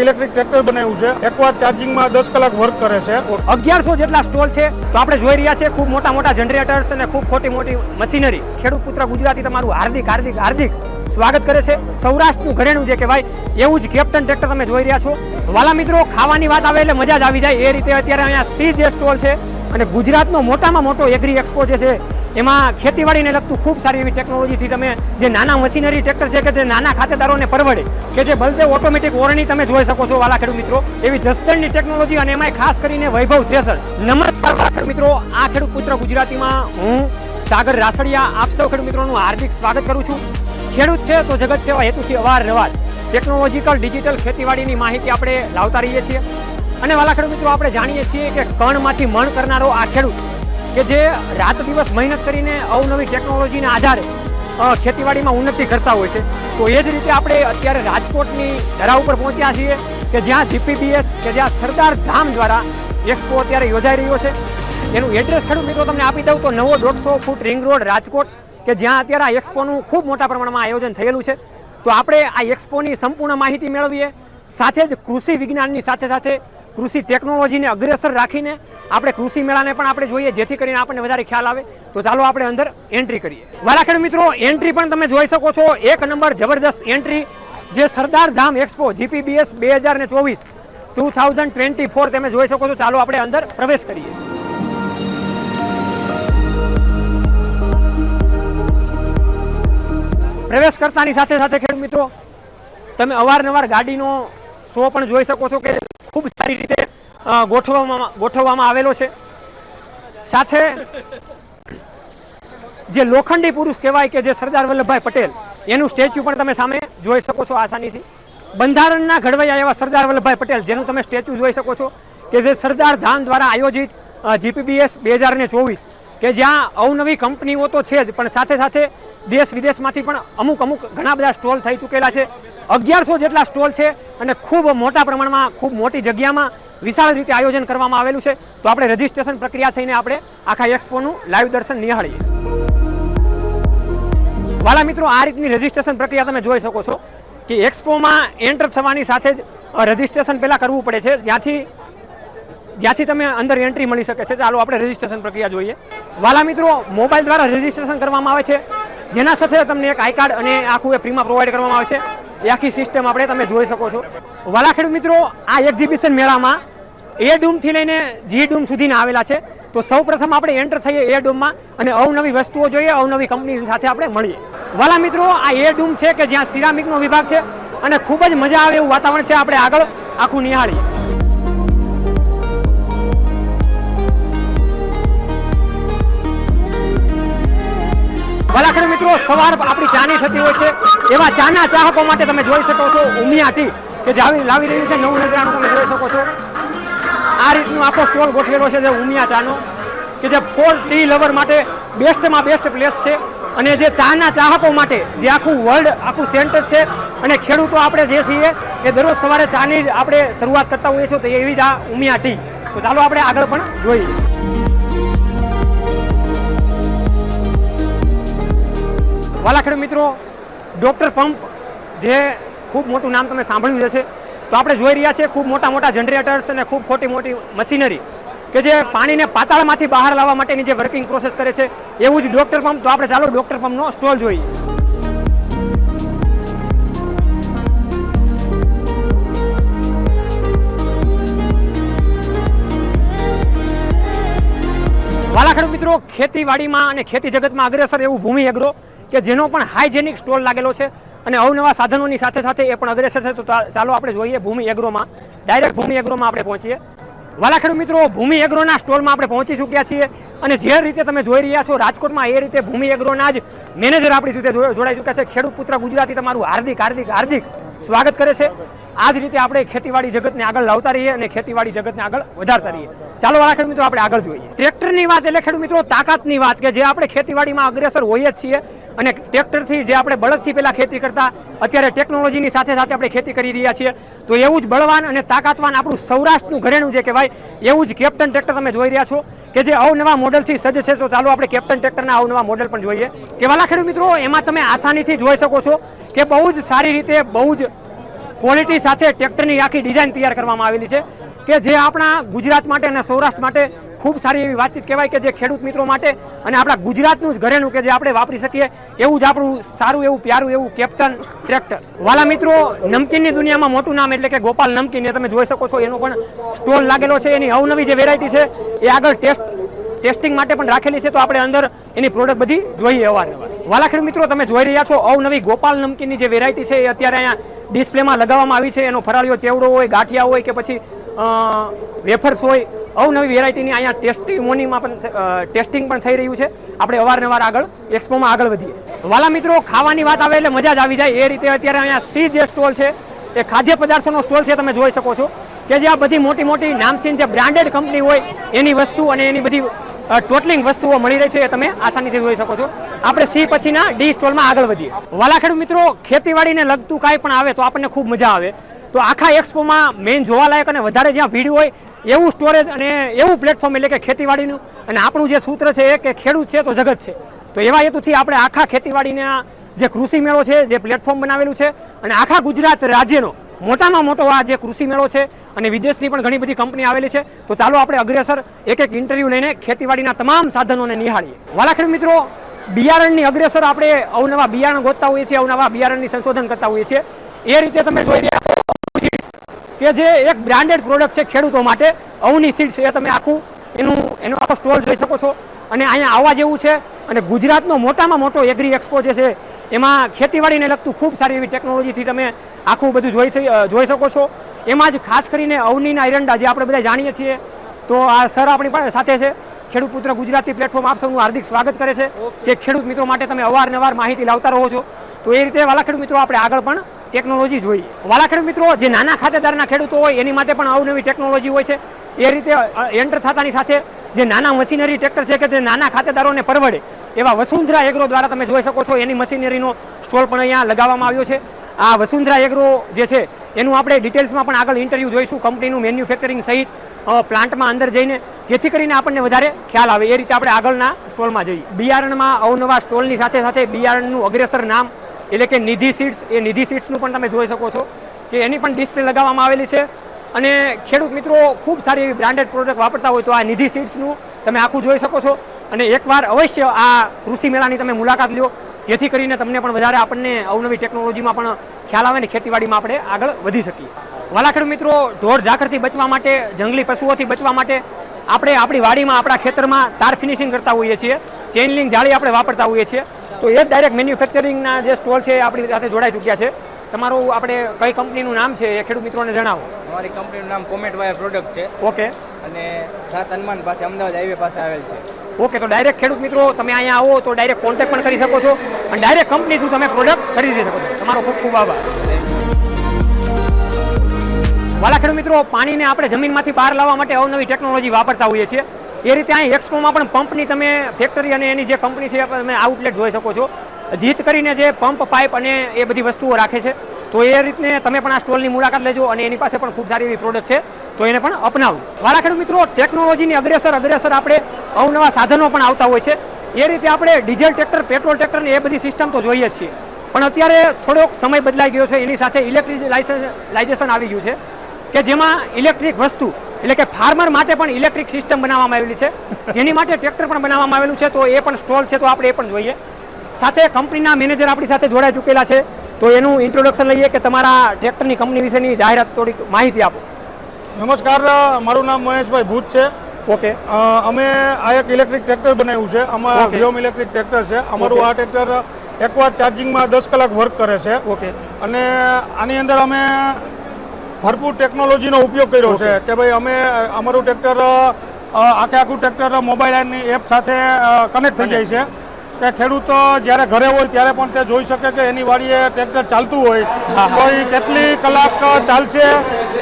Electric tractor બનાવ્યું છે, એકવાર ચાર્જિંગમાં 10 કલાક વર્ક કરે છે। 1100 જેટલા સ્ટોલ છે। તો આપણે જોઈ રહ્યા છે ખૂબ મોટા મોટા જનરેટર્સ અને ખૂબ મોટી મશીનરી। ખેડૂત પુત્ર ગુજરાતી તમારું હાર્દિક સ્વાગત કરે છે। સૌરાષ્ટ્રનું ઘરેણું જે કહેવાય એવું જ કેપ્ટન ટ્રેક્ટર તમે જોઈ રહ્યા છો। વાલા મિત્રો, ખાવાની વાત આવે એટલે મજા જ આવી જાય એ રીતે અત્યારે અહીંયા સીજે સ્ટોલ છે અને ગુજરાતનો મોટામાં મોટો એગ્રી એક્સપો જે છે એમાં ખેતીવાડીને લગતું ખૂબ સારી એવી ટેકનોલોજીથી તમે જે નાના મશીનરી ટ્રેક્ટર છે કે જે નાના ખાતેદારોને પરવડે કે જે બળદેવ ઓટોમેટિક ઓરણી તમે જોઈ શકો છો વાલા ખેડૂત મિત્રો, એવી જસદણની ટેકનોલોજી અને એમાંય ખાસ કરીને વૈભવ થ્રેસર। નમસ્કાર વાલા ખેડૂત મિત્રો, આ ખેડૂત પુત્ર ગુજરાતીમાં હું સાગર રાસડિયા આપ સૌ ખેડૂત મિત્રોનું હાર્દિક સ્વાગત કરું છું। ખેડૂત છે તો જગત સેવા હેતુથી અવારનવાર ટેકનોલોજીકલ ડિજિટલ ખેતીવાડીની માહિતી આપણે લાવતા રહીએ છીએ અને વાલા ખેડૂત મિત્રો આપણે જાણીએ છીએ કે કણમાંથી મણ કરનારો આ ખેડૂત કે જે રાત દિવસ મહેનત કરીને અવનવી ટેકનોલોજીના આધારે ખેતીવાડીમાં ઉન્નતિ કરતા હોય છે। તો એ જ રીતે આપણે અત્યારે રાજકોટની ધરા ઉપર પહોંચ્યા છીએ કે જ્યાં જીપીબીએસ કે જ્યાં સરદાર ધામ દ્વારા એક્સપો અત્યારે યોજાઈ રહ્યો છે। એનું એડ્રેસ ખેડૂત મિત્રો તમને આપી દઉં તો 9.5 ફૂટ રિંગ રોડ રાજકોટ કે જ્યાં અત્યારે આ એક્સપોનું ખૂબ મોટા પ્રમાણમાં આયોજન થયેલું છે। તો આપણે આ એક્સપોની સંપૂર્ણ માહિતી મેળવીએ, સાથે જ કૃષિ વિજ્ઞાનની સાથે કૃષિ ટેકનોલોજીને અગ્રેસર રાખીને આપણે કૃષિ મેળાને પણ આપણે જોઈએ જેથી કરીને આપણને વધારે ખ્યાલ આવે। તો ચાલો આપણે અંદર એન્ટ્રી કરીએ। વાલા ખેડૂત મિત્રો, એન્ટ્રી પણ તમે જોઈ શકો છો, એક નંબર જબરદસ્ત એન્ટ્રી જે સરદાર ધામ એક્સપો જીપીબીએસ 2024 તમે જોઈ શકો છો। ચાલો આપણે અંદર પ્રવેશ કરીએ। પ્રવેશ કરતાની સાથે ખેડૂત મિત્રો તમે અવારનવાર ગાડીનો શો પણ જોઈ શકો છો કે ખૂબ સારી રીતે ગોઠવવામાં આવેલો છે। સાથે જે લોખંડી પુરુષ કહેવાય કે જે સરદાર વલ્લભભાઈ પટેલ એનું સ્ટેચ્યુ પણ તમે સામે જોઈ શકો છો આસાનીથી। બંધારણના ઘડવૈયા એવા સરદાર વલ્લભભાઈ પટેલ જેનું તમે સ્ટેચ્યુ જોઈ શકો છો કે જે સરદાર ધામ દ્વારા આયોજિત જીપીબીએસ 2024 કે જ્યાં અવનવી કંપનીઓ તો છે જ પણ સાથે દેશ વિદેશમાંથી પણ અમુક ઘણા બધા સ્ટોલ થઈ ચૂકેલા છે। 1100 જેટલા સ્ટોલ છે અને ખૂબ મોટા પ્રમાણમાં ખૂબ મોટી જગ્યામાં વિશાળ રીતે આયોજન કરવામાં આવેલું છે। તો આપણે રજીસ્ટ્રેશન પ્રક્રિયા થઈને આપણે આખા એક્સપોનું લાઈવ દર્શન નિહાળીએ। વાલા મિત્રો, આ રીતની રજીસ્ટ્રેશન પ્રક્રિયા તમે જોઈ શકો છો કે એક્સપોમાં એન્ટર થવાની સાથે જ રજીસ્ટ્રેશન પહેલાં કરવું પડે છે, જ્યાંથી તમે અંદર એન્ટ્રી મળી શકે છે। ચાલો આપણે રજીસ્ટ્રેશન પ્રક્રિયા જોઈએ। વાલા મિત્રો, મોબાઈલ દ્વારા રજીસ્ટ્રેશન કરવામાં આવે છે, જેના સાથે તમને એક આઈ કાર્ડ અને આખું એ ફ્રીમાં પ્રોવાઈડ કરવામાં આવે છે। એ આખી સિસ્ટમ આપણે તમે જોઈ શકો છો। વાલા ખેડૂત મિત્રો, આ એક્ઝિબિશન મેળામાં એ ડૂમથી લઈને જી ડૂમ સુધીના આવેલા છે। તો સૌ પ્રથમ આપણે એન્ટર થઈએ એ ડૂમમાં અને અવનવી વસ્તુઓ જોઈએ, અવનવી કંપની સાથે આપણે મળીએ। વાલા મિત્રો, આ એ ડૂમ છે કે જ્યાં સિરામિકનો વિભાગ છે અને ખૂબ જ મજા આવે એવું વાતાવરણ છે। આપણે આગળ આખું નિહાળીએ। વાલા ખેડૂત મિત્રો, સવાર આપણી ચાની થતી હોય છે, એવા ચાના ચાહકો માટે તમે જોઈ શકો છો ઉમિયા ટી કે લાવી રહ્યું છે નવું નજરાણું તમે જોઈ શકો છો। આ રીતનું આખો સ્ટોલ ગોઠવેલો છે જે ઉમિયા ચાનો કે જે ફોર ટી લવર માટે બેસ્ટમાં બેસ્ટ પ્લેસ છે અને જે ચાના ચાહકો માટે જે આખું વર્લ્ડ આખું સેન્ટર છે અને ખેડૂતો આપણે જે છીએ એ દરરોજ સવારે ચાની આપણે શરૂઆત કરતા હોઈએ છીએ, તો એવી જ આ ઉમિયા ટી। તો ચાલો આપણે આગળ પણ જોઈએ। વાલા ખેડૂત મિત્રો, ડોક્ટર પંપ જે ખૂબ મોટું નામ તમે સાંભળ્યું હશે। તો આપણે જોઈ રહ્યા છીએ ખૂબ મોટા જનરેટર્સ અને ખૂબ મોટી મશીનરી કે જે પાણીને પાતાળમાંથી બહાર લાવવા માટેની જે વર્કિંગ પ્રોસેસ કરે છે એવું જ ડોક્ટર પંપ। તો આપણે ચાલો ડોક્ટર પંપનો સ્ટોલ જોઈએ। વાલા ખેડૂત મિત્રો, ખેતીવાડીમાં અને ખેતી જગતમાં અગ્રેસર એવું ભૂમિ એગ્રો કે જેનો પણ હાઇજેનિક સ્ટોલ લાગેલો છે અને અવનવા સાધનોની સાથે એ પણ અગ્રેસર છે। તો ચાલો આપણે જોઈએ ભૂમિ એગ્રોમાં, ડાયરેક્ટ ભૂમિ એગ્રોમાં આપણે પહોંચીએ। વાલા ખેડૂત મિત્રો, ભૂમિ એગ્રોના સ્ટોલમાં આપણે પહોંચી ચૂક્યા છીએ અને જે રીતે તમે જોઈ રહ્યા છો રાજકોટમાં એ રીતે ભૂમિ એગ્રોના જ મેનેજર આપણી સાથે જોડાઈ ચૂક્યા છે। ખેડૂત પુત્ર ગુજરાતી તમારું હાર્દિક સ્વાગત કરે છે। આ જ રીતે આપણે ખેતીવાડી જગતને આગળ લાવતા રહીએ અને ખેતીવાડી જગતને આગળ વધારતા રહીએ। ચાલો વાલા ખેડૂત મિત્રો, આપણે આગળ જોઈએ। ટ્રેક્ટરની વાત એટલે ખેડૂત મિત્રો તાકાતની વાત કે જે આપણે ખેતીવાડીમાં અગ્રેસર હોઈએ જ છીએ અને ટ્રેક્ટરથી જે આપણે બળદથી પહેલા ખેતી કરતા અત્યારે ટેકનોલોજીની સાથે આપણે ખેતી કરી રહ્યા છીએ। તો એવું જ બળવાન અને તાકાતવાન આપણું સૌરાષ્ટ્રનું ઘરેણું જે કહેવાય એવું જ કેપ્ટન ટ્રેક્ટર તમે જોઈ રહ્યા છો કે જે અવનવા મોડલથી સજ્જ છે। તો ચાલો આપણે કેપ્ટન ટ્રેક્ટરના અવનવા મોડલ પણ જોઈએ કે વાલા ખેડૂત મિત્રો એમાં તમે આસાનીથી જોઈ શકો છો કે બહુ જ સારી રીતે બહુ જ ક્વોલિટી સાથે ટ્રેક્ટરની આખી ડિઝાઇન તૈયાર કરવામાં આવેલી છે કે જે આપણા ગુજરાત માટે અને સૌરાષ્ટ્ર માટે ખૂબ સારી એવી વાતચીત કહેવાય કે જે ખેડૂત મિત્રો માટે અને આપણા ગુજરાતનું જ ઘરેણું કે જે આપણે વાપરી શકીએ એવું જ આપણું સારું એવું પ્યારું એવું કેપ્ટન ટ્રેક્ટર. વાલા મિત્રો, નમકીનની દુનિયામાં મોટું નામ એટલે કે ગોપાલ નમકીન, એ તમે જોઈ શકો છો એનો પણ સ્ટોલ લાગેલો છે. એની અવનવી જે વેરાયટી છે એ આગળ ટેસ્ટિંગ માટે પણ રાખેલી છે, તો આપણે અંદર એની પ્રોડક્ટ બધી જોઈએ અવારનવાર. વાલા ખેડૂત મિત્રો, તમે જોઈ રહ્યા છો અવનવી ગોપાલ નમકીનની જે વેરાયટી છે એ અત્યારે અહીંયા ડિસ્પ્લેમાં લગાવવામાં આવી છે. એનો ફરાળીયો ચેવડો હોય, ગાંઠિયા હોય કે પછી વેફર્સ હોય, અવનવી વેરાયટીની અહીંયા ટેસ્ટિમોનીમાં પણ ટેસ્ટિંગ પણ થઈ રહ્યું છે. આપણે અવારનવાર આગળ એક્સપોમાં આગળ વધીએ. વાલા મિત્રો, ખાવાની વાત આવે એટલે મજા જ આવી જાય એ રીતે અત્યારે અહીંયા સી જે સ્ટોલ છે એ ખાદ્ય પદાર્થોનો સ્ટોલ છે, તમે જોઈ શકો છો કે જે આ બધી મોટી મોટી નામચીન જે બ્રાન્ડેડ કંપની હોય એની વસ્તુ અને એની બધી ટોટલિંગ વસ્તુઓ મળી રહી છે એ તમે આસાનીથી જોઈ શકો છો. આપણે સી પછીના ડી સ્ટોલમાં આગળ વધીએ. વાલા ખેડૂત મિત્રો, ખેતીવાડીને લગતું કાંઈ પણ આવે તો આપણને ખૂબ મજા આવે. તો આખા એક્સપોમાં મેઇન જોવાલાયક અને વધારે જ્યાં ભીડ હોય એવું સ્ટોરેજ અને એવું પ્લેટફોર્મ એટલે કે ખેતીવાડીનું, અને આપણું જે સૂત્ર છે એ કે ખેડૂત છે તો જગત છે, તો એવા હેતુથી આપણે આખા ખેતીવાડીના જે કૃષિ મેળો છે જે પ્લેટફોર્મ બનાવેલું છે અને આખા ગુજરાત રાજ્યનો મોટામાં મોટો આ જે કૃષિ મેળો છે અને વિદેશની પણ ઘણી બધી કંપની આવેલી છે. તો ચાલો આપણે અગ્રેસર એક એક ઇન્ટરવ્યૂ લઈને ખેતીવાડીના તમામ સાધનોને નિહાળીએ. વાલા ખેડૂત મિત્રો, બિયારણની અગ્રેસર આપણે અવનવા બિયારણ ગોતતા હોઈએ છીએ, અવનવા બિયારણની સંશોધન કરતા હોઈએ છીએ. એ રીતે તમે જોઈ રહ્યા છો કે જે એક બ્રાન્ડેડ પ્રોડક્ટ છે ખેડૂતો માટે, અવની સીડ્સ, એ તમે એનો આખો સ્ટોલ જોઈ શકો છો. અને અહીંયા આવવા જેવું છે અને ગુજરાતનો મોટામાં મોટો એગ્રી એક્સપો જે છે એમાં ખેતીવાડીને લગતું ખૂબ સારી એવી ટેકનોલોજીથી તમે આખું બધું જોઈ શકો છો. એમાં જ ખાસ કરીને અવનીના એરંડા જે આપણે બધા જાણીએ છીએ, તો આ સર આપણી સાથે છે. ખેડૂત પુત્ર ગુજરાતી પ્લેટફોર્મ આપ સૌનું હાર્દિક સ્વાગત કરે છે કે ખેડૂત મિત્રો માટે તમે અવારનવાર માહિતી લાવતા રહો છો. તો એ રીતે વાલા ખેડૂત મિત્રો આપણે આગળ પણ ટેકનોલોજી જોઈએ. વાલા ખેડૂત મિત્રો, જે નાના ખાતેદારના ખેડૂતો હોય એની માટે પણ અવનવી ટેકનોલોજી હોય છે. એ રીતે એન્ટર થતાની સાથે જે નાના મશીનરી ટ્રેક્ટર છે કે જે નાના ખાતેદારોને પરવડે એવા વસુંધરા એગ્રો દ્વારા તમે જોઈ શકો છો એની મશીનરીનો સ્ટોલ પણ અહીંયા લગાવવામાં આવ્યો છે. આ વસુંધરા એગ્રો જે છે એનું આપણે ડિટેલ્સમાં પણ આગળ ઇન્ટરવ્યૂ જોઈશું, કંપનીનું મેન્યુફેક્ચરિંગ સહિત પ્લાન્ટમાં અંદર જઈને, જેથી કરીને આપણને વધારે ખ્યાલ આવે. એ રીતે આપણે આગળના સ્ટોલમાં જઈએ. બિયારણમાં અવનવા સ્ટોલની સાથે સાથે બિયારણનું અગ્રેસર નામ એટલે કે નિધિ સીડ્સ, એ નિધિ સીડ્સનું પણ તમે જોઈ શકો છો કે એની પણ ડિસ્પ્લે લગાવવામાં આવેલી છે. અને ખેડૂત મિત્રો ખૂબ સારી એવી બ્રાન્ડેડ પ્રોડક્ટ વાપરતા હોય તો આ નિધિ સીડ્સનું તમે આખું જોઈ શકો છો. અને એકવાર અવશ્ય આ કૃષિ મેળાની તમે મુલાકાત લ્યો, જેથી કરીને તમને પણ વધારે આપણને અવનવી ટેકનોલોજીમાં પણ ખ્યાલ આવે ને ખેતીવાડીમાં આપણે આગળ વધી શકીએ. વાલા ખેડૂત મિત્રો, ઢોર ઝાકળથી બચવા માટે, જંગલી પશુઓથી બચવા માટે આપણે આપણી વાડીમાં આપણા ખેતરમાં તાર ફિનિશિંગ કરતા હોઈએ છીએ, ચેઇન લિંક જાળી આપણે વાપરતા હોઈએ છીએ. તો એ જ ડાયરેક્ટ મેન્યુફેક્ચરિંગના જે સ્ટોલ છે એ આપણી સાથે જોડાઈ ચૂક્યા છે. તમારું આપણે કઈ કંપનીનું નામ છે એ ખેડૂત મિત્રોને જણાવો. અમારી કંપનીનું નામ કોમેટ વાયર પ્રોડક્ટ છે. ઓકે. અને સાત હનુમાન પાસે અમદાવાદ હાઈવે પાસે આવેલ છે. ઓકે, તો ડાયરેક્ટ ખેડૂત મિત્રો તમે અહીંયા આવો તો ડાયરેક્ટ કોન્ટેક્ટ પણ કરી શકો છો અને ડાયરેક્ટ કંપની થ્રુ તમે પ્રોડક્ટ ખરીદી શકો છો. તમારો ખૂબ ખૂબ આભાર. વાલા ખેડૂત મિત્રો, પાણીને આપણે જમીનમાંથી બહાર લાવવા માટે અવનવી ટેકનોલોજી વાપરતા હોઈએ છીએ. એ રીતે અહીં એક્સપોમાં પણ પંપની તમે ફેક્ટરી અને એની જે કંપની છે તમે આઉટલેટ જોઈ શકો છો. જીત કરીને જે પંપ, પાઇપ અને એ બધી વસ્તુઓ રાખે છે. તો એ રીતને તમે પણ આ સ્ટોલની મુલાકાત લેજો અને એની પાસે પણ ખૂબ સારી એવી પ્રોડક્ટ છે, તો એને પણ અપનાવો. વાલા ખેડૂત મિત્રો, ટેકનોલોજીની અગ્રેસર આપણે અવનવા સાધનો પણ આવતા હોય છે. એ રીતે આપણે ડીઝલ ટ્રેક્ટર, પેટ્રોલ ટ્રેક્ટર ને એ બધી સિસ્ટમ તો જોઈએ જ છીએ, પણ અત્યારે થોડોક સમય બદલાઈ ગયો છે. એની સાથે ઇલેક્ટ્રિલાઇઝેશન આવી ગયું છે કે જેમાં ઇલેક્ટ્રિક વસ્તુ એટલે કે ફાર્મર માટે પણ ઇલેક્ટ્રિક સિસ્ટમ બનાવવામાં આવેલી છે, જેની માટે ટ્રેક્ટર પણ બનાવવામાં આવેલું છે. તો એ પણ સ્ટોલ છે, તો આપણે એ પણ જોઈએ. સાથે કંપનીના મેનેજર આપણી સાથે જોડાઈ ચૂકેલા છે, તો એનું ઇન્ટ્રોડક્શન લઈએ કે તમારા ટ્રેક્ટરની કંપની વિશેની જાહેરાત થોડીક માહિતી આપો. નમસ્કાર, મારું નામ મહેશભાઈ ભૂત છે. ઓકે. અમે આ એક ઇલેક્ટ્રિક ટ્રેક્ટર બનાવ્યું છે. આમાં વ્યોમ ઇલેક્ટ્રિક ટ્રેક્ટર છે. અમારું આ ટ્રેક્ટર એકવાર ચાર્જિંગમાં 10 કલાક વર્ક કરે છે. ઓકે. અને આની અંદર અમે ભરપૂર ટેકનોલોજીનો ઉપયોગ કર્યો છે કે ભાઈ અમે અમારું ટ્રેક્ટર આખું ટ્રેક્ટર મોબાઈલની એપ સાથે કનેક્ટ થઈ જાય છે કે ખેડૂત જ્યારે ઘરે હોય ત્યારે પણ તે જોઈ શકે કે એની વાડીએ ટ્રેક્ટર ચાલતું હોય તો એ કેટલી કલાક ચાલશે,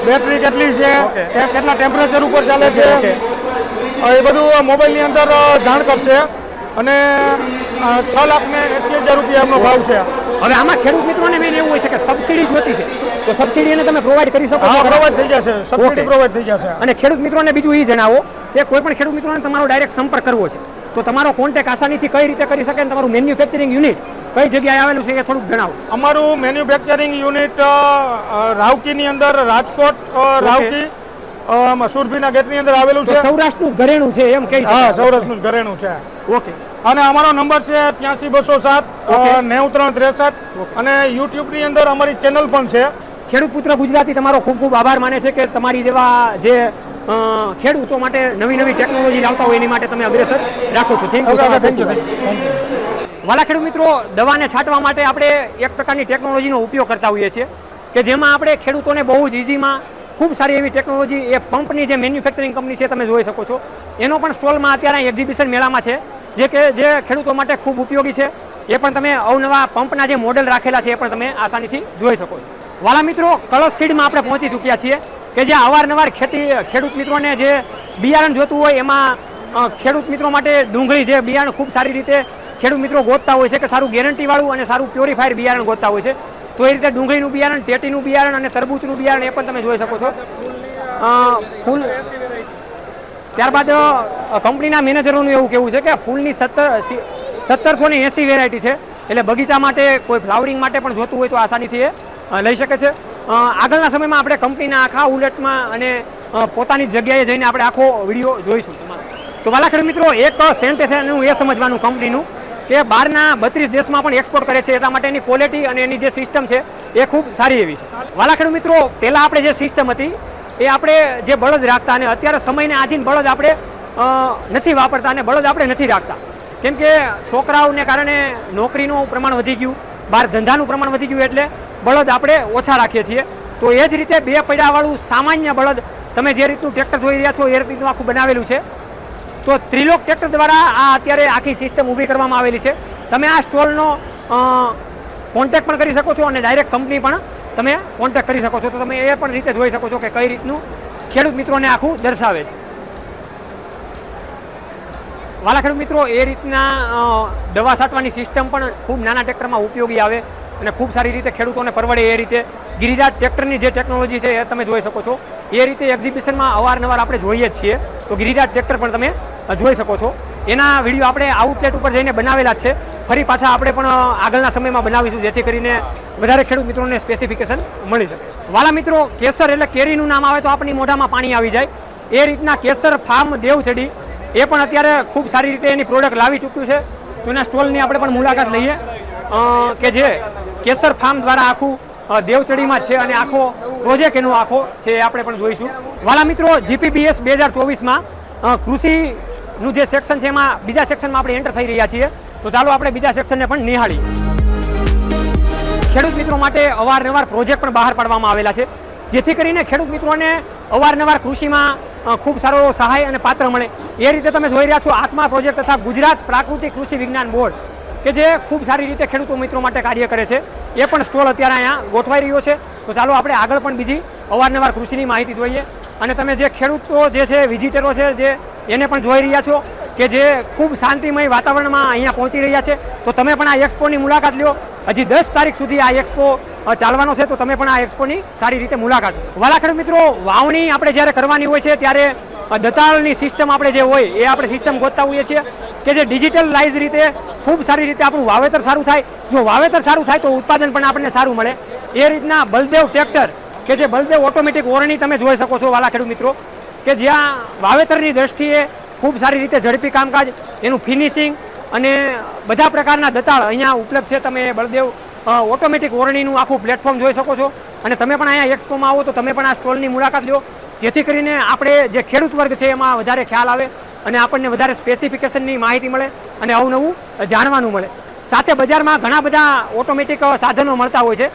બેટરી કેટલી છે, એ કેટલા ટેમ્પરેચર ઉપર ચાલે છે, એ બધું મોબાઈલની અંદર જાણ કરશે. અને 6,80,000 રૂપિયા એમનો ભાવ છે. હવે આમાં ખેડૂત મિત્રોને મેન એવું હોય છે કે સબસિડી જોતી છે, તો સબસિડી એને તમે પ્રોવાઈડ કરી શકો છો? પ્રોવાઈડ થઈ જશે, સબસિડી પ્રોવાઈડ થઈ જશે. અને ખેડૂત મિત્રોને બીજું એ જણાવો કે કોઈ પણ ખેડૂત મિત્રોને તમારો ડાયરેક્ટ સંપર્ક કરવો છે તો તમારો કોન્ટેક્ટ આસાનીથી કઈ રીતે કરી શકે, તમારું મેન્યુફેક્ચરિંગ યુનિટ કઈ જગ્યાએ આવેલું છે એ થોડુંક જણાવો. અમારું મેન્યુફેક્ચરિંગ યુનિટ રાવકીની અંદર, રાજકોટ રાવકી સુરભીના ગેટની અંદર આવેલું તો છે. સૌરાષ્ટ્રનું જ ઘરેણું છે એમ કહી હા, શકાય. સૌરાષ્ટ્રનું જ ઘરેણું છે. ઓકે. અને અમારો નંબર છે 83 207 93 63 અને યુટ્યુબની અંદર અમારી ચેનલ પણ છે. ખેડૂત પુત્ર ગુજરાતી તમારો ખૂબ ખૂબ આભાર માને છે કે તમારી જેવા જે ખેડૂતો માટે નવી નવી ટેકનોલોજી લાવતા હોય એની માટે તમે અગ્રેસર રાખો છો. Thank you. Thank you. વાલા ખેડૂત મિત્રો, દવાને છાંટવા માટે આપણે એક પ્રકારની ટેકનોલોજીનો ઉપયોગ કરતા હોઈએ છીએ કે જેમાં આપણે ખેડૂતોને બહુ જ ઇઝીમાં ખૂબ સારી એવી ટેકનોલોજી એ પંપની જે મેન્યુફેક્ચરિંગ કંપની છે તમે જોઈ શકો છો. એનો પણ સ્ટોલમાં અત્યારે એક્ઝિબિશન મેળામાં છે જે ખેડૂતો માટે ખૂબ ઉપયોગી છે. એ પણ તમે અવનવા પંપના જે મોડેલ રાખેલા છે એ પણ તમે આસાનીથી જોઈ શકો છો. વાલા મિત્રો, કળશ સીડમાં આપણે પહોંચી ચૂક્યા છીએ કે જે અવારનવાર ખેડૂત મિત્રોને જે બિયારણ જોતું હોય એમાં ખેડૂત મિત્રો માટે ડુંગળી જે બિયારણ ખૂબ સારી રીતે ખેડૂત મિત્રો ગોતતા હોય છે કે સારું ગેરંટીવાળું અને સારું પ્યોરિફાઈડ બિયારણ ગોતતા હોય છે. તો એ રીતે ડુંગળીનું બિયારણ, ટેટીનું બિયારણ અને તરબૂચનું બિયારણ એ પણ તમે જોઈ શકો છો. ફૂલ ત્યારબાદ કંપનીના મેનેજરોનું એવું કહેવું છે કે ફૂલની 1780 વેરાયટી છે. એટલે બગીચા માટે, કોઈ ફ્લાવરિંગ માટે પણ જોતું હોય તો આસાનીથી એ લઈ શકે છે. આગળના સમયમાં આપણે કંપનીના આખા ઉલેટમાં અને પોતાની જગ્યાએ જઈને આપણે આખો વિડીયો જોઈશું. તો વાલા ખેડૂત મિત્રો, એક સેન્ટ છે એનું એ સમજવાનું કંપનીનું કે બહારના 32 દેશમાં પણ એક્સપોર્ટ કરે છે. એટલા માટે એની ક્વોલિટી અને એની જે સિસ્ટમ છે એ ખૂબ સારી એવી છે. વાલા ખેડૂત મિત્રો, પહેલાં આપણે જે સિસ્ટમ હતી એ આપણે જે બળદ રાખતા અને અત્યારે સમયને આધીન બળદ આપણે નથી વાપરતા અને બળદ આપણે નથી રાખતા. કેમ કે છોકરાઓને કારણે નોકરીનું પ્રમાણ વધી ગયું, બહાર ધંધાનું પ્રમાણ વધી ગયું, એટલે બળદ આપણે ઓછા રાખીએ છીએ. તો એ જ રીતે બે પૈડાવાળું સામાન્ય બળદ તમે જે રીતનું ટ્રેક્ટર જોઈ રહ્યા છો એ રીતનું આખું બનાવેલું છે. તો ત્રિલોક ટ્રેક્ટર દ્વારા આ અત્યારે આખી સિસ્ટમ ઊભી કરવામાં આવેલી છે. તમે આ સ્ટોલનો કોન્ટેક્ટ પણ કરી શકો છો અને ડાયરેક્ટ કંપની પણ તમે કોન્ટેક્ટ કરી શકો છો. તો તમે એ પણ રીતે જોઈ શકો છો કે કઈ રીતનું ખેડૂત મિત્રોને આખું દર્શાવે છે. વાલા ખેડૂત મિત્રો, એ રીતના દવા છાંટવાની સિસ્ટમ પણ ખૂબ નાના ટ્રેક્ટરમાં ઉપયોગી આવે અને ખૂબ સારી રીતે ખેડૂતોને પરવડે એ રીતે ગિરિરાજ ટ્રેક્ટરની જે ટેકનોલોજી છે એ તમે જોઈ શકો છો. એ રીતે એક્ઝિબિશનમાં અવારનવાર આપણે જોઈએ જ છીએ. તો ગિરિરાજ ટ્રેક્ટર પણ તમે જોઈ શકો છો. એના વિડીયો આપણે આઉટલેટ ઉપર જઈને બનાવેલા જ છે. ફરી પાછા આપણે પણ આગળના સમયમાં બનાવીશું જેથી કરીને વધારે ખેડૂત મિત્રોને સ્પેસિફિકેશન મળી શકે. વાલા મિત્રો, કેસર એટલે કેરીનું નામ આવે તો આપણી મોઢામાં પાણી આવી જાય. એ રીતના કેસર ફાર્મ દેવચડી એ પણ અત્યારે ખૂબ સારી રીતે એની પ્રોડક્ટ લાવી ચૂક્યું છે. તો એના સ્ટોલની આપણે પણ મુલાકાત લઈએ કે જે કેસર ફાર્મ દ્વારા આખું દેવચડીમાં છે અને આખો પ્રોજેક્ટ એનો આખો છે એ આપણે પણ જોઈશું. વાલા મિત્રો, GPBS 2024માં કૃષિનું જે સેક્શન છે એમાં બીજા સેક્શનમાં આપણે એન્ટર થઈ રહ્યા છીએ. તો ચાલો આપણે બીજા સેક્શનને પણ નિહાળીએ. ખેડૂત મિત્રો માટે અવારનવાર પ્રોજેક્ટ પણ બહાર પાડવામાં આવેલા છે જેથી કરીને ખેડૂત મિત્રોને અવારનવાર કૃષિમાં ખૂબ સારો સહાય અને પાત્ર મળે. એ રીતે તમે જોઈ રહ્યા છો આત્મા પ્રોજેક્ટ તથા ગુજરાત પ્રાકૃતિક કૃષિ વિજ્ઞાન બોર્ડ કે જે ખૂબ સારી રીતે ખેડૂતો મિત્રો માટે કાર્ય કરે છે. એ પણ સ્ટોલ અત્યારે અહીંયા ગોઠવાઈ રહ્યો છે. તો ચાલો આપણે આગળ પણ બીજી અવારનવાર કૃષિની માહિતી જોઈએ. અને તમે જે ખેડૂતો જે છે, વિઝિટરો છે, જે એને પણ જોઈ રહ્યા છો કે જે ખૂબ શાંતિમય વાતાવરણમાં અહીંયા પહોંચી રહ્યા છે. તો તમે પણ આ એક્સપોની મુલાકાત લ્યો. હજી 10 તારીખ સુધી આ એક્સપો ચાલવાનો છે. તો તમે પણ આ એક્સપોની સારી રીતે મુલાકાત લો. વાલા ખેડૂત મિત્રો, વાવણી આપણે જ્યારે કરવાની હોય છે ત્યારે દતાળની સિસ્ટમ આપણે જે હોય એ આપણે સિસ્ટમ ગોતતા હોઈએ છીએ કે જે ડિજિટલાઇઝ રીતે ખૂબ સારી રીતે આપણું વાવેતર સારું થાય. જો વાવેતર સારું થાય તો ઉત્પાદન પણ આપણને સારું મળે. એ રીતના બલદેવ ટ્રેક્ટર કે જે બલદેવ ઓટોમેટિક ઓરણી તમે જોઈ શકો છો વાલા ખેડૂત મિત્રો કે જ્યાં વાવેતરની દ્રષ્ટિએ ખૂબ સારી રીતે ઝડપી કામકાજ, એનું ફિનિશિંગ અને બધા પ્રકારના દતાળ અહીંયા ઉપલબ્ધ છે. તમે બળદેવ ઓટોમેટિક ઓરણીનું આખું પ્લેટફોર્મ જોઈ શકો છો. અને તમે પણ અહીંયા એક્સપોમાં આવો તો તમે પણ આ સ્ટોલની મુલાકાત લો જેથી કરીને આપણે જે ખેડૂત વર્ગ છે એમાં વધારે ખ્યાલ આવે અને આપણને વધારે સ્પેસિફિકેશનની માહિતી મળે અને અવનવું જાણવાનું મળે. સાથે બજારમાં ઘણા બધા ઓટોમેટિક સાધનો મળતા હોય છે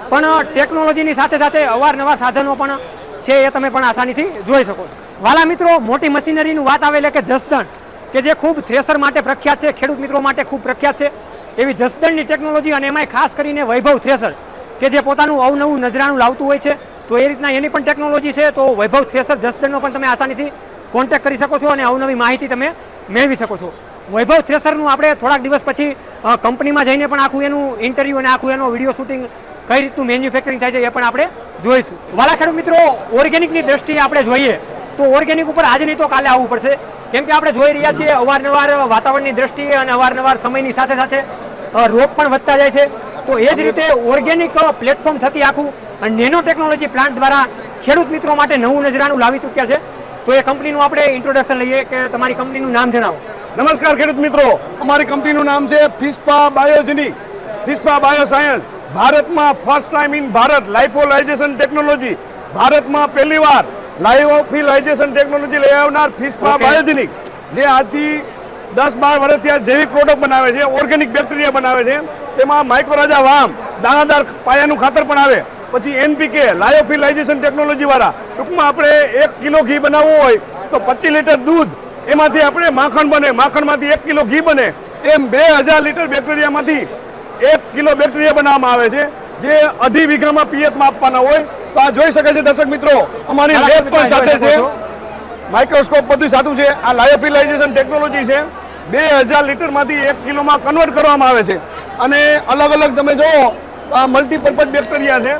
પણ ટેકનોલોજીની સાથે સાથે અવારનવાર સાધનો પણ છે એ તમે પણ આસાનીથી જોઈ શકો છો. વાલા મિત્રો, મોટી મશીનરીનું વાત આવે એટલે કે જસદણ કે જે ખૂબ થ્રેસર માટે પ્રખ્યાત છે, ખેડૂત મિત્રો માટે ખૂબ પ્રખ્યાત છે એવી જસદણની ટેકનોલોજી અને એમાંય ખાસ કરીને વૈભવ થ્રેસર કે જે પોતાનું અવનવું નજરાણું લાવતું હોય છે. તો એ રીતના એની પણ ટેકનોલોજી છે. તો વૈભવ થ્રેસર જસદણનો પણ તમે આસાનીથી કોન્ટેક્ટ કરી શકો છો અને અવનવી માહિતી તમે મેળવી શકો છો. વૈભવ થ્રેસરનું આપણે થોડાક દિવસ પછી કંપનીમાં જઈને પણ આખું એનું ઇન્ટરવ્યૂ અને આખું એનો વિડીયો શૂટિંગ કઈ રીતનું મેન્યુફેક્ચરિંગ થાય છે એ પણ આપણે જોઈશું. વાલા ખેડૂત મિત્રો, ઓર્ગેનિકની દ્રષ્ટિએ આપણે જોઈએ તો ઓર્ગેનિક ઉપર આજે નહીં તો કાલે આવવું પડશે. કેમ કે આપણે જોઈ રહ્યા છીએ અવારનવાર વાતાવરણની દ્રષ્ટિએ અને અવારનવાર સમયની સાથે સાથે રોગ પણ વધતા જાય છે. તો એ જ રીતે ઓર્ગેનિક પ્લેટફોર્મ થકી આખું નેનો ટેકનોલોજી પ્લાન્ટ દ્વારા ખેડૂત મિત્રો માટે નવું નજરાનું લાવી ચૂક્યા છે. તો એ કંપનીનું આપણે ઇન્ટ્રોડક્શન લઈએ કે તમારી કંપનીનું નામ જણાવો. નમસ્કાર ખેડૂત મિત્રો, અમારી કંપનીનું નામ છે ફિસ્પા બાયોજેનિક, ફિસ્પા બાયોસાયન્સ. ભારતમાં first time in Bharat lyophilization technology, ભારતમાં પહેલીવાર લાઇફોફિલાઇઝેશન ટેકનોલોજી લઈ આવનાર ફિસ્પા Okay. બાયોજેનિક, જે આજથી 10-12 વર્ષથી આ જૈવિક પ્રોડક્ટ બનાવે છે, ઓર્ગેનિક બેક્ટેરિયા બનાવે છે. તેમાં માઇક્રોરાજા વામ, દાણાદાર પાયાનું ખાતર પણ આવે. પછી એનપીકે લાયોફિલાઇઝેશન ટેકનોલોજી વાળા, ટૂંકમાં આપણે 1 કિલો ઘી બનાવવું હોય તો 25 લીટર દૂધ, એમાંથી આપણે માખણ બને, માખણમાંથી 1 કિલો ઘી બને. એમ 2000 લીટર બેક્ટેરિયામાંથી 1 કિલો બેક્ટેરિયા બનાવવામાં આવે છે, જે 2.5 વીઘામાં પિયતમાં આપવાના હોય. તો આ જોઈ શકે છે દર્શક મિત્રો, અમારી લેબ પણ સાથે છે, માઇક્રોસ્કોપ બધું સાચું છે. આ લાયોફિલાઇઝેશન ટેકનોલોજી છે, 2000 લીટરમાંથી 1 કિલોમાં કન્વર્ટ કરવામાં આવે છે. અને અલગ અલગ તમે જુઓ, આ મલ્ટીપર્પઝ બેક્ટેરિયા છે.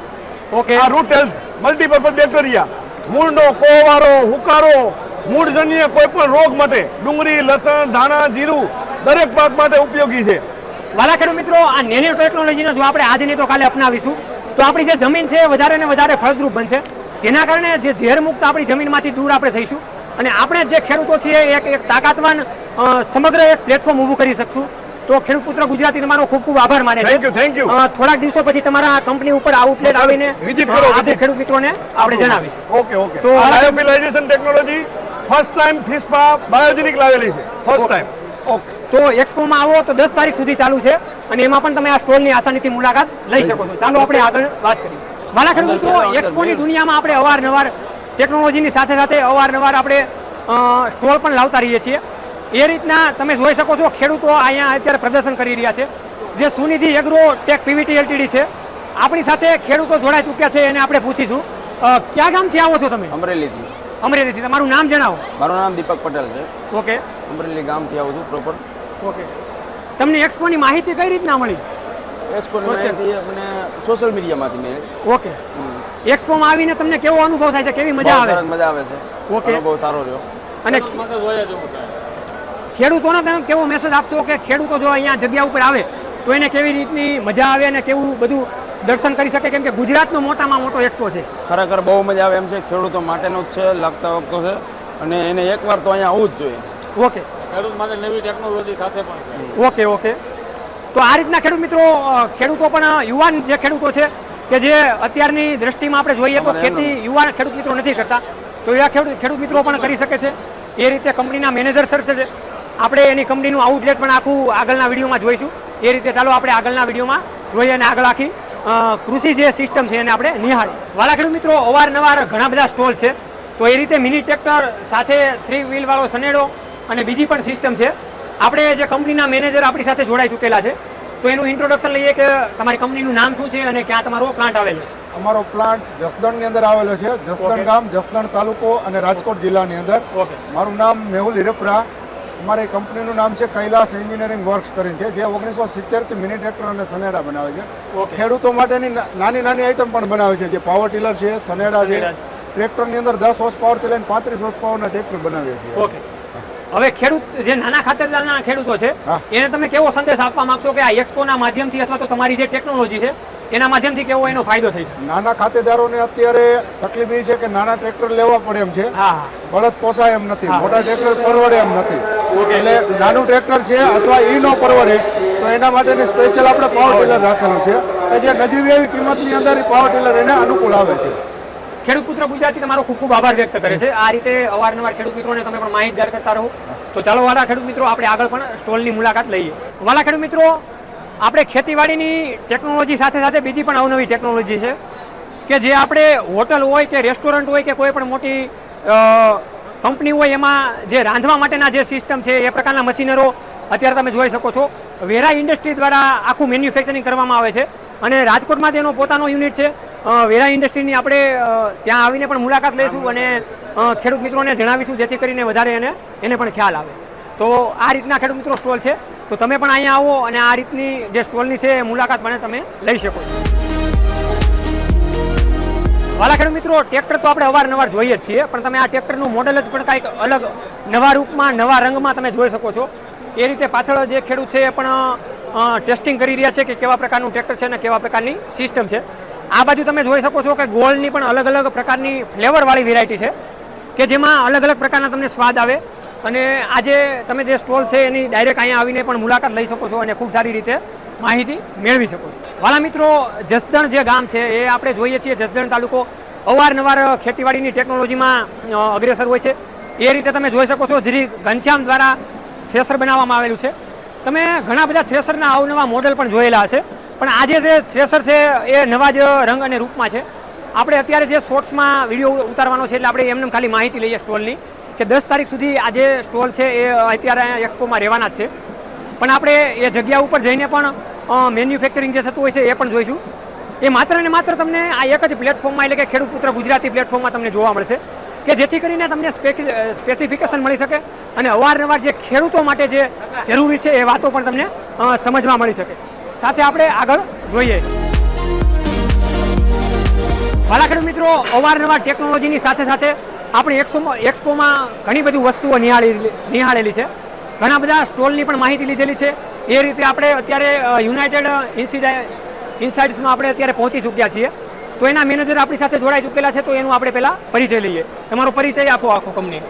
ઓકે, આ રૂટ હેલ્થ મલ્ટીપર્પઝ બેક્ટેરિયા, મૂળનો કોવારો, હુકારો, મૂળજન્ય કોઈ પણ રોગ માટે, ડુંગળી, લસણ, ધાણા, જીરું દરેક પાક માટે ઉપયોગી છે. વાલા ખેડૂત મિત્રો, આ નેનો ટેકનોલોજીને જો આપણે આજે નહીં તો કાલે અપનાવીશું તો આપણી જે જમીન છે વધારે ને વધારે ફળદ્રુપ બનશે, જેના કારણે જે ઝેર મુક્ત આપણી જમીનમાંથી દૂર આપણે થઈશું અને આપણે જે ખેડૂતો છીએ એક તાકાતવાન સમગ્ર એક પ્લેટફોર્મ ઊભું કરી શકશું. તો ખેડૂત પુત્ર ગુજરાતી તમારો ખૂબ ખૂબ આભાર માને છે. Thank you. થોડાક દિવસો પછી તમારા કંપની ઉપર આઉટલેટ આવીને વિઝિટ કરો, આજે ખેડૂત મિત્રોને આપણે જણાવીશું. ઓકે. તો તો લાયોફિલાઇઝેશન ટેકનોલોજી ફર્સ્ટ ટાઈમ ફિસ્પા બાયોજેનિક લાવેલી છે, ફર્સ્ટ ટાઈમ. ઓકે. તો એક્સપોમાં આવો તો 10 તારીખ સુધી ચાલુ છે અને એમાં પણ તમે આ સ્ટોલની આસાનીથી મુલાકાત લઈ શકો છો. ચાલો આપણે આગળ વાત કરીએ. વાલા ખેડૂત મિત્રો, એક્સપોની દુનિયામાં આપણે અવારનવાર ટેકનોલોજીની સાથે સાથે અવારનવાર આપણે સ્ટોલ પણ લાવતા રહીએ છીએ. એ રીતના તમે જોઈ શકો છો ખેડૂતો અહીંયા અત્યારે પ્રદર્શન કરી રહ્યા છે, જે Sunidhi agro tech PVT LTD છે. આપણી સાથે ખેડૂતો જોડાઈ ચૂક્યા છે, એને આપણે પૂછીશું. ક્યાં ગામથી આવો છો તમે? અમરેલીથી. અમરેલીથી. તમારું નામ જણાવો. મારું નામ દીપક પટેલ છે. ઓકે અમરેલી ગામથી આવું છું પ્રોપર. ઓકે. તમને એક્સપોની માહિતી કઈ રીતના મળી? એક્સપોની માહિતી મને સોશિયલ મીડિયામાંથી મેં. ઓકે. એક્સપોમાં આવીને તમને કેવો અનુભવ થાય છે, કેવી મજા આવે? મજા આવે છે. ઓકે. અનુભવ સારો રહ્યો. અને ખેડૂતોને તમે કેવો મેસેજ આપશો કે ખેડૂતો જો અહીંયા જગ્યા ઉપર આવે તો એને કેવી રીતની મજા આવે અને કેવું બધું દર્શન કરી શકે, કેમ કે ગુજરાતનો મોટામાં મોટો એક્સપો છે. ખરેખર બહુ મજા આવે એમ છે. ખેડૂતો માટેનું જ છે, લાગતા વખતો છે અને એને એકવાર તો અહીંયા આવવું જ જોઈએ. ઓકે. ખેડૂત માટે નવી ટેકનોલોજી સાથે પણ છે. ઓકે. ઓકે. તો આ રીતના ખેડૂત મિત્રો, ખેડૂતો પણ યુવાન જે ખેડૂતો છે કે જે અત્યારની દ્રષ્ટિમાં આપણે જોઈએ તો ખેતી યુવાન ખેડૂત મિત્રો નથી કરતા, તો એવા ખેડૂત મિત્રો પણ કરી શકે છે. એ રીતે કંપનીના મેનેજર સર છે, આપણે એની કંપનીનું આઉટલેટ પણ આખું આગળના વિડીયોમાં જોઈશું. એ રીતે ચાલો આપણે આગળના વિડીયોમાં જોઈએ અને આગળ આખી કૃષિ જે સિસ્ટમ છે એને આપણે નિહાળીએ. વાલા ખેડૂત મિત્રો, અવારનવાર ઘણા બધા સ્ટોલ છે, તો એ રીતે મિની ટ્રેક્ટર સાથે 3 વ્હીલ વાળો સનેડો અને બીજી પણ સિસ્ટમ છે. આપણે જે કંપનીના મેનેજર આપણી સાથે જોડાઈ ચૂકેલા છે, તો એનું ઇન્ટ્રોડક્શન લઈએ કે તમારી કંપનીનું નામ શું છે અને ક્યાં તમારો પ્લાન્ટ આવેલો છે? અમારો પ્લાન્ટ જસદણની અંદર આવેલો છે. જસદણ ગામ, જસદણ તાલુકો અને રાજકોટ જિલ્લાની અંદર. ઓકે. મારું નામ મેહુલ હિરપરા. અમારી કંપનીનું નામ છે કૈલાસ એન્જિનિયરિંગ વર્ક્સ કરીને છે, જે 1970 થી મિની ટ્રેક્ટર અને સનેડા બનાવે છે. ઓકે. ખેડૂતો માટેની નાની નાની આઈટમ પણ બનાવે છે, જે પાવર ટીલર છે, સનેડા છે. ટ્રેક્ટરની અંદર 10 હોર્સ પાવરથી લઈને 35 હોર્સ પાવરના ટ્રેક્ટર બનાવીએ છીએ. ઓકે. હવે ખેડૂત જે નાના ખાતેદારના ખેડૂતો છે હા. એને તમે કેવો સંદેશ આપવા માંગશો કે આ એક્સપોના માધ્યમથી અથવા તો તમારી જે ટેકનોલોજી છે એના માધ્યમથી કેવો એનો ફાયદો થઈ શકે? નાના ખાતેદારોને અત્યારે તકલીફ એ છે કે નાના ટ્રેક્ટર લેવા પડે એમ છે, હા હા. બળદ પોસાય એમ નથી, હા. મોટા ટ્રેક્ટર પરવડે એમ નથી. ઓકે. એટલે નાનું ટ્રેક્ટર છે અથવા ઈ નો પરવડે તો એના માટેની સ્પેશિયલ આપણે પાવર ટીલર રાખેલું છે કે જે નજીવી એવી કિંમતની અંદર પાવર ટીલર એને અનુકૂળ આવે છે. ખેડૂત પુત્ર ગુજરાતી તમારો ખૂબ ખૂબ આભાર વ્યક્ત કરે છે. આ રીતે અવારનવાર ખેડૂત મિત્રોને તમે પણ માહિતગાર કરતા રહો. તો ચાલો વાલા ખેડૂત મિત્રો, આપણે આગળ પણ સ્ટોલની મુલાકાત લઈએ. વાલા ખેડૂત મિત્રો, આપણે ખેતીવાડીની ટેકનોલોજી સાથે સાથે બીજી પણ અવનવી ટેકનોલોજી છે કે જે આપણે હોટલ હોય કે રેસ્ટોરન્ટ હોય કે કોઈ પણ મોટી કંપની હોય એમાં જે રાંધવા માટેના જે સિસ્ટમ છે એ પ્રકારના મશીનરો અત્યારે તમે જોઈ શકો છો. વેરા ઇન્ડસ્ટ્રી દ્વારા આખું મેન્યુફેક્ચરિંગ કરવામાં આવે છે અને રાજકોટમાં તેનો પોતાનો યુનિટ છે. વેરા ઇન્ડસ્ટ્રીની આપણે ત્યાં આવીને પણ મુલાકાત લઈશું અને ખેડૂત મિત્રોને જણાવીશું, જેથી કરીને વધારે એને પણ ખ્યાલ આવે. તો આ રીતના ખેડૂત મિત્રો સ્ટોલ છે, તો તમે પણ અહીંયા આવો અને આ રીતની જે સ્ટોલની છે મુલાકાત પણ તમે લઈ શકો છો. વાલા ખેડૂત મિત્રો, ટ્રેક્ટર તો આપણે અવારનવાર જોઈએ જ છીએ, પણ તમે આ ટ્રેક્ટરનું મોડલ જ પણ કાંઈક અલગ નવા રૂપમાં, નવા રંગમાં તમે જોઈ શકો છો. એ રીતે પાછળ જે ખેડૂત છે એ પણ ટેસ્ટિંગ કરી રહ્યા છે કે કેવા પ્રકારનું ટ્રેક્ટર છે અને કેવા પ્રકારની સિસ્ટમ છે. આ બાજુ તમે જોઈ શકો છો કે ગોલ્ડની પણ અલગ અલગ પ્રકારની ફ્લેવરવાળી વેરાયટી છે કે જેમાં અલગ અલગ પ્રકારના તમને સ્વાદ આવે. અને આજે તમે જે સ્ટોલ છે એની ડાયરેક્ટ અહીંયા આવીને પણ મુલાકાત લઈ શકો છો અને ખૂબ સારી રીતે માહિતી મેળવી શકો છો. વાલા મિત્રો, જસદણ જે ગામ છે એ આપણે જોઈએ છીએ, જસદણ તાલુકો અવારનવાર ખેતીવાડીની ટેકનોલોજીમાં અગ્રેસર હોય છે. એ રીતે તમે જોઈ શકો છો શ્રી ઘનશ્યામ દ્વારા થ્રેસર બનાવવામાં આવેલું છે. તમે ઘણા બધા થ્રેસરના અવનવા મોડલ પણ જોયેલા હશે, પણ આજે જે થ્રેસર છે એ નવા જ રંગ અને રૂપમાં છે. આપણે અત્યારે જે શોર્ટ્સમાં વિડીયો ઉતારવાનો છે એટલે આપણે એમને ખાલી માહિતી લઈએ સ્ટોલની કે 10 તારીખ સુધી આ જે સ્ટોલ છે એ અત્યારે અહીંયા એક્સપોમાં રહેવાના જ છે. પણ આપણે એ જગ્યા ઉપર જઈને પણ મેન્યુફેક્ચરિંગ જે થતું હોય છે એ પણ જોઈશું. એ માત્ર ને માત્ર તમને આ એક જ પ્લેટફોર્મમાં એટલે કે ખેડૂત પુત્ર ગુજરાતી પ્લેટફોર્મમાં તમને જોવા મળશે કે જેથી કરીને તમને સ્પેસિફિકેશન મળી શકે અને અવારનવાર જે ખેડૂતો માટે જે જરૂરી છે એ વાતો પણ તમને સમજવા મળી શકે. સાથે આપણે આગળ જોઈએ. વાલા ખેડૂત મિત્રો, અવારનવાર ટેકનોલોજીની સાથે સાથે આપણી એક્સપોમાં ઘણી બધી વસ્તુઓ નિહાળેલી છે. ઘણા બધા સ્ટોલની પણ માહિતી લીધેલી છે. એ રીતે આપણે અત્યારે યુનાઇટેડ ઇનસાઇડ્સમાં આપણે અત્યારે પહોંચી ચૂક્યા છીએ. તો એના મેનેજર આપણી સાથે જોડાઈ ચૂકેલા છે, તો એનું આપણે પહેલાં પરિચય લઈએ. તમારો પરિચય આપો આખો કંપની.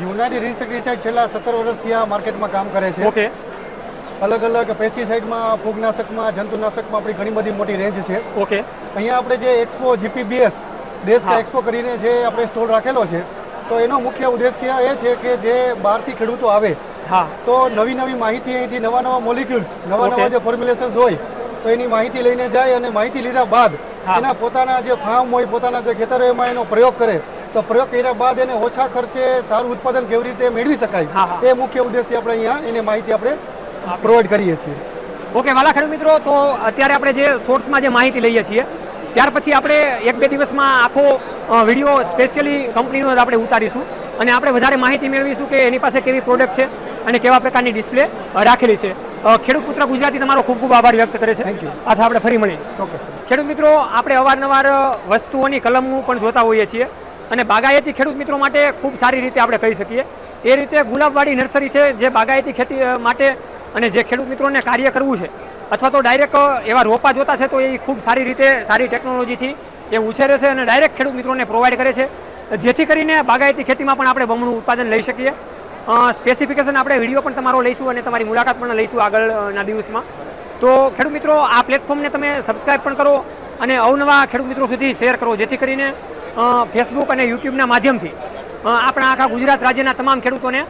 યુનાઇટેડ ઇન્સેક્ટિસાઇડ છેલ્લા 17 વર્ષથી આ માર્કેટમાં કામ કરે છે. ઓકે. અલગ અલગ પેસ્ટિસાઇડમાં, ફૂગનાશકમાં, જંતુનાશકમાં આપણી ઘણી બધી મોટી રેન્જ છે. ઓકે. અહીંયા આપણે જે એક્સપો GPBS દેશ કા એક્સપો કરીને જે આપણે સ્ટોલ રાખેલો છે, તો એનો મુખ્ય ઉદ્દેશ્ય એ છે કે જે બહારથી ખેડૂતો આવે હા, તો નવી નવી માહિતી અહીંથી નવા મોલિક્યુલ્સ, નવા જે ફોર્મ્યુલેશન્સ હોય તો એની માહિતી લઈને જાય અને માહિતી લીધા બાદ એના પોતાના જે ફાર્મ હોય, પોતાના જે ખેતર હોય એમાં એનો પ્રયોગ કરે. તો પ્રયોગ કર્યા બાદ એને ઓછા ખર્ચે સારું ઉત્પાદન કેવી રીતે મેળવી શકાય એ મુખ્ય ઉદ્દેશથી આપણે અહીંયા એને માહિતી આપણે પ્રોવાઈડ કરીએ છીએ. ઓકે વાલા ખેડૂત મિત્રો, તો અત્યારે આપણે જે શોર્ટ્સમાં જે માહિતી લઈએ છીએ ત્યાર પછી આપણે 1-2 દિવસમાં આખો વિડીયો સ્પેશિયલી કંપનીનો આપણે ઉતારીશું અને આપણે વધારે માહિતી મેળવીશું કે એની પાસે કેવી પ્રોડક્ટ છે અને કેવા પ્રકારની ડિસ્પ્લે રાખેલી છે. ખેડૂત પુત્ર ગુજરાતી તમારો ખૂબ ખૂબ આભાર વ્યક્ત કરે છે. પાછા આપણે ફરી મળીએ. ચોક્કસ. ખેડૂત મિત્રો, આપણે અવારનવાર વસ્તુઓની કલમનું પણ જોતા હોઈએ છીએ અને બાગાયતી ખેડૂત મિત્રો માટે ખૂબ સારી રીતે આપણે કહી શકીએ. એ રીતે ગુલાબવાડી નર્સરી છે જે બાગાયતી ખેતી માટે અને જે ખેડૂત મિત્રોને કાર્ય કરવું છે અથવા તો ડાયરેક્ટ એવા રોપા જોતા છે તો એ ખૂબ સારી રીતે સારી ટેકનોલોજીથી એ ઉછેરે છે અને ડાયરેક્ટ ખેડૂત મિત્રોને પ્રોવાઈડ કરે છે, જેથી કરીને બાગાયતી ખેતીમાં પણ આપણે બમણું ઉત્પાદન લઈ શકીએ. સ્પેસિફિકેશન આપણે વિડીયો પણ તમારો લઈશું અને તમારી મુલાકાત પણ લઈશું આગળના દિવસમાં. તો ખેડૂત મિત્રો, આ પ્લેટફોર્મને તમે સબસ્ક્રાઈબ પણ કરો અને અવનવા ખેડૂત મિત્રો સુધી શેર કરો, જેથી કરીને ફેસબુક અને યુટ્યુબના માધ્યમથી આપણા આખા ગુજરાત રાજ્યના તમામ ખેડૂતોને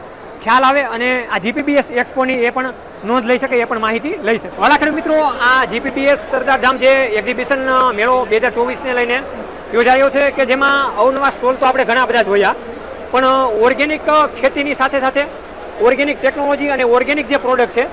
ખ્યાલ આવે અને આ GPBS એક્સપોની એ પણ નોંધ લઈ શકે, એ પણ માહિતી લઈ શકે. વાલા ખેડૂત મિત્રો, આ GPBS સરદારધામ જે એક્ઝિબિશન મેળો 2024ને લઈને યોજાયો છે કે જેમાં અવનવા સ્ટોલ તો આપણે ઘણા બધા જોયા, પણ ઓર્ગેનિક ખેતીની સાથે સાથે ઓર્ગેનિક ટેકનોલોજી અને ઓર્ગેનિક જે પ્રોડક્ટ છે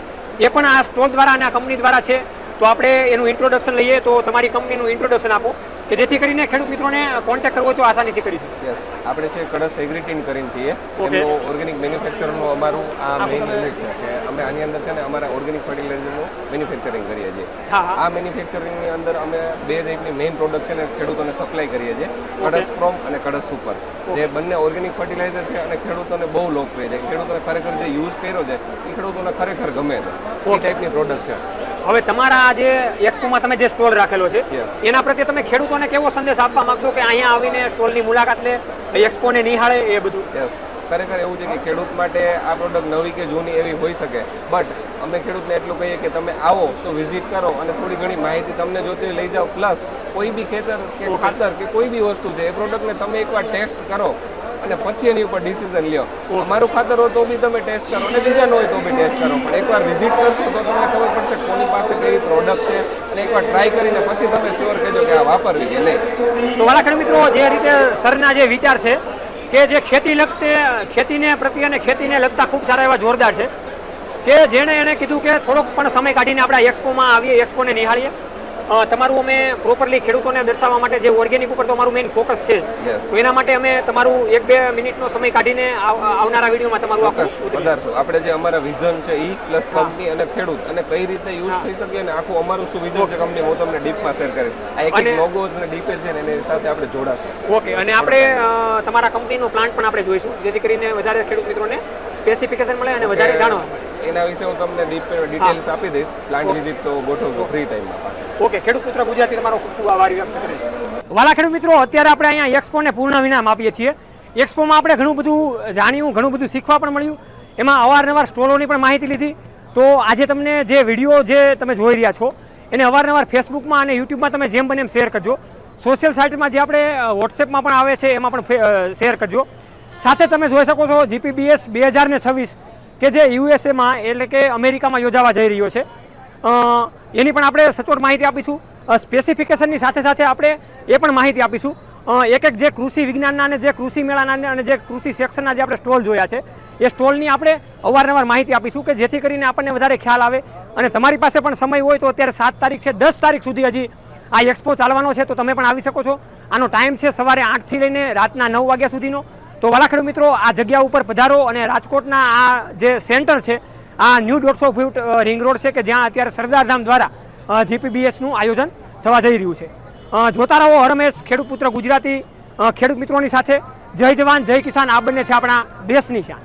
એ પણ આ સ્ટોલ દ્વારા અને આ કંપની દ્વારા છે. તો આપણે એનું ઇન્ટ્રોડક્શન લઈએ. તો તમારી કંપનીનું ઇન્ટ્રોડક્શન આપો કે જેથી કરીને ખેડૂત મિત્રોને કોન્ટેક્ટ કરવો હોય તો આસાનીથી કરી શકે. યસ, આપણે છે કળશ એગ્રીટીન કરીને છીએ. એમનું ઓર્ગેનિક મેન્યુફેક્ચરનું અમારું આ મેઇન યુનિટ છે કે અમે આની અંદર છે ને અમારા ઓર્ગેનિક ફર્ટિલાઇઝરનું મેન્યુફેક્ચરિંગ કરીએ છીએ. આ મેન્યુફેક્ચરિંગની અંદર અમે 2 ટાઈપની મેઇન પ્રોડક્ટ છે ને ખેડૂતોને સપ્લાય કરીએ છીએ, કળશ પ્રોમ અને કળશ સુપર, જે બંને ઓર્ગેનિક ફર્ટિલાઇઝર છે અને ખેડૂતોને બહુ લોકપ્રિય છે. ખેડૂતોને ખરેખર જે યુઝ કર્યો છે એ ખેડૂતોને ખરેખર ગમે છે. એ ટાઈપની પ્રોડક્ટ છે. હવે તમારા જે એક્સપોમાં તમે જે સ્ટોલ રાખેલો છે એના પ્રત્યે તમે ખેડૂતોને કેવો સંદેશ આપવા માંગશો કે અહીંયા આવીને સ્ટોલની મુલાકાત લે, એક્સપોને નિહાળે એ બધું? યસ, ખરેખર એવું છે કે ખેડૂત માટે આ પ્રોડક્ટ નવી કે જૂની એવી હોઈ શકે, બટ અમે ખેડૂતને એટલું કહીએ કે તમે આવો તો વિઝિટ કરો અને થોડી ઘણી માહિતી તમને જોતી હોય લઈ જાઓ. પ્લસ કોઈ બી ખેતર કે ખાતર કે કોઈ બી વસ્તુ છે એ પ્રોડક્ટને તમે એકવાર ટેસ્ટ કરો અને પછી એની ઉપર ડિસિઝન લ્યો. અમારું ખાતર હોય તો બી તમે ટેસ્ટ કરો અને બીજાનું હોય તો બી ટેસ્ટ કરો, પણ એકવાર વિઝિટ કરશો તો તમને ખબર પડશે કોની પાસે કેવી પ્રોડક્ટ છે અને એકવાર ટ્રાય કરીને પછી તમે શ્યોર કહેજો કે આ વાપરવી કે નહીં. તો વાલા ખેડૂત મિત્રો, જે રીતે સરના જે વિચાર છે કે જે ખેતીને પ્રત્યે અને ખેતીને લગતા ખૂબ સારા એવા જોરદાર છે કે જેણે એને કીધું કે થોડોક પણ સમય કાઢીને આપણે એક્સપોમાં આવીએ, એક્સપોને નિહાળીએ. તમારું અમે પ્રોપરલી ખેડૂતોને દર્શાવવા માટે જે ઓર્ગેનિક ઉપર તો અમારું મેઇન ફોકસ છે, તો એના માટે અમે તમારું 1-2 મિનિટનો સમય કાઢીને આવનારા વિડીયોમાં તમારું પધારશું. આપણે જે અમારા વિઝન છે ઈ પ્લસ કંપની અને ખેડૂત અને કઈ રીતે યુઝ થઈ શકે અને આખું અમારું શું વિઝન છે કંપની, હું તમને ડીપમાં શેર કરીશ. આ એક લોગોસ અને ડિટેલ છે ને એની સાથે આપણે જોડાશું. ઓકે. અને આપણે તમારા કંપનીનો પ્લાન્ટ પણ આપણે જોઈશું, જેથી કરીને વધારે ખેડૂત મિત્રોને સ્પેસિફિકેશન મળે અને વધારે જાણવા મળે. એના વિશે હું તમને ડિટેલ્સ આપી દઈશ. પ્લાન્ટ વિઝિટ તો ગોઠવજો ફ્રી ટાઈમમાં પાછું. ઓકે, ખેડૂત પુત્ર ગુજરાતી તમારો ખૂબ ખૂબ આભાર વ્યક્ત કરે છે. વાલા ખેડૂત મિત્રો, અત્યારે આપણે અહીંયા એક્સપોને પૂર્ણ વિરામ આપીએ છીએ. એક્સપોમાં આપણે ઘણું બધું જાણ્યું, ઘણું બધું શીખવા પણ મળ્યું. એમાં અવારનવાર સ્ટોલોની પણ માહિતી લીધી. તો આજે તમને જે વિડીયો જે તમે જોઈ રહ્યા છો એને અવારનવાર ફેસબુકમાં અને યુટ્યુબમાં તમે જેમ બને એમ શેર કરજો. સોશિયલ સાઇટમાં જે આપણે વોટ્સએપમાં પણ આવે છે એમાં પણ શેર કરજો. સાથે તમે જોઈ શકો છો GPBS 2026 કે જે યુએસએમાં એટલે કે અમેરિકામાં યોજાવા જઈ રહ્યો છે. એની પણ આપણે સચોટ માહિતી આપીશું. સ્પેસિફિકેશનની સાથે સાથે આપણે એ પણ માહિતી આપીશું. એક એક જે કૃષિ વિજ્ઞાનના અને જે કૃષિ મેળાના અને જે કૃષિ સેક્શનના જે આપણે સ્ટોલ જોયા છે એ સ્ટોલની આપણે અવારનવાર માહિતી આપીશું કે જેથી કરીને આપણને વધારે ખ્યાલ આવે. અને તમારી પાસે પણ સમય હોય તો અત્યારે 7 તારીખ છે, 10 તારીખ સુધી હજી આ એક્સપો ચાલવાનો છે, તો તમે પણ આવી શકો છો. આનો ટાઈમ છે સવારે 8 થી લઈને રાતના 9 વાગ્યા સુધીનો. તો વાલા ખેડૂત મિત્રો, આ જગ્યા ઉપર પધારો અને રાજકોટના આ જે સેન્ટર છે આ ન્યૂ 150 ફૂટ રિંગ રોડ છે કે જ્યાં અત્યારે સરદારધામ દ્વારા GPBSનું આયોજન થવા જઈ રહ્યું છે. જોતા રહો હરમેશ ખેડૂત પુત્ર ગુજરાતી ખેડૂત મિત્રોની સાથે. જય જવાન જય કિસાન, આ બંને છે આપણા દેશની શાન.